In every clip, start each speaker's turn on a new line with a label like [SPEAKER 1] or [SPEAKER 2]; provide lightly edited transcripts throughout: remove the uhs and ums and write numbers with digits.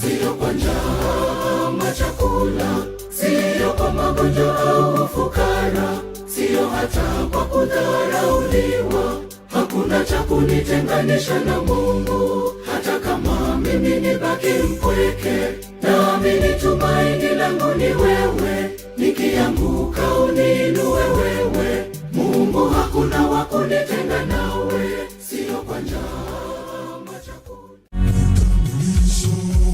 [SPEAKER 1] Sio kwa njaa ama chakula, sio kwa magonjwa au ufukara, sio hata kwa kudharauliwa. Hakuna cha kunitenganisha na Mungu, hata kama mimi nibaki mpweke. Naamini tumaini langu ni wewe, nikianguka uniinue wewe. Mungu, hakuna wa kunitenga nawe, sio kwa njaa ama chakula.
[SPEAKER 2] Utambulisho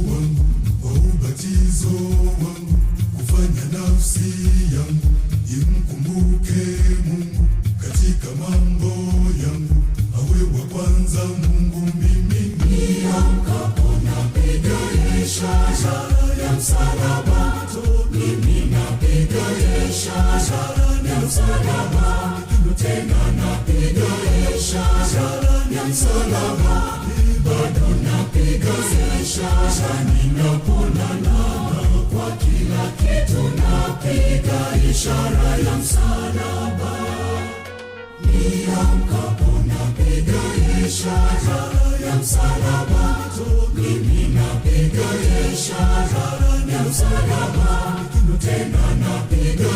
[SPEAKER 2] wangu wa ubatizo wangu, kufanya nafsi yangu imkumbuke Mungu katika mambo yangu, awe wa kwanza Mungu. Mimi
[SPEAKER 1] niamkapo napiga ishara ya msalaba, mimi napiga ishara ya msalaba, tena napiga ishara ya msalaba, bado napiga ishara ninaponana. Kwa kila kitu napiga ishara ya msalaba. Niamkapo napiga ishara ya msalaba, mimi napiga ishara ya msalaba, tena napiga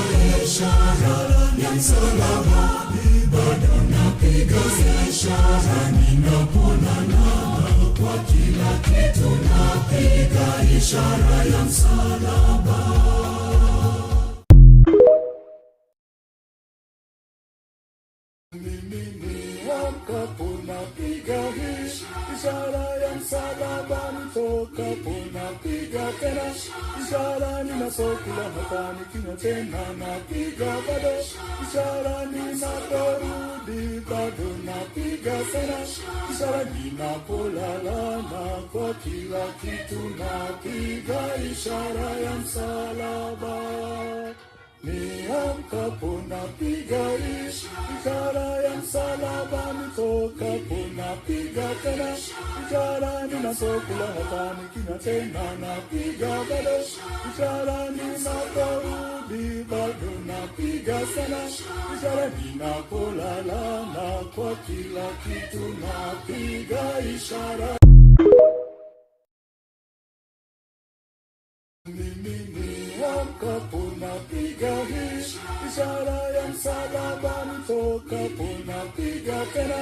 [SPEAKER 1] ishara ya msalaba, bado napiga ishara ninaponana. Kwa kila kitu napiga ishara ya msalaba. Niamkapo napiga ishara ya msalaba, nitokapo napiga tena ishara ninasokula hata nikinywa tena napiga bado ishara ninaporudi, bado napiga tena ishara ninapolala, na kwa kila kitu napiga ishara ya msalaba. Niamkapo napiga ishara ya msalaba, nitokapo napiga tena ishara ninasokula hata nikinywa tena napiga bado ishara ninaporudi, bado napiga tena ishara ninapolala, na kwa kila kitu napiga ishara. Niamkapo napiga ishara ya msalaba, nitokapo napiga tena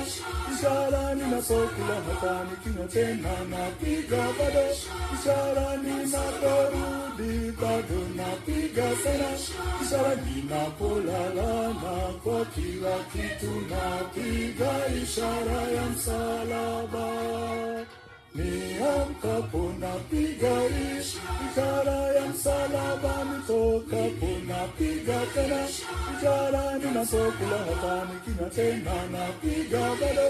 [SPEAKER 1] ishara ninasokula hata nikinywa tena napiga bado ishara ninaporudi, bado napiga tena ishara ninapolala, na kwa kila kitu napiga ishara ya msalaba. Niamkapo napiga ishara ya msalaba, nitokapo napiga tena ishara ninasokula hata nikinywa tena napiga bado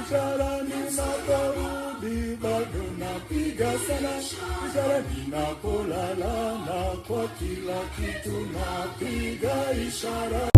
[SPEAKER 1] ishara ninaporudi, bado napiga tena ishara ninapolala, na kwa kila kitu napiga ishara.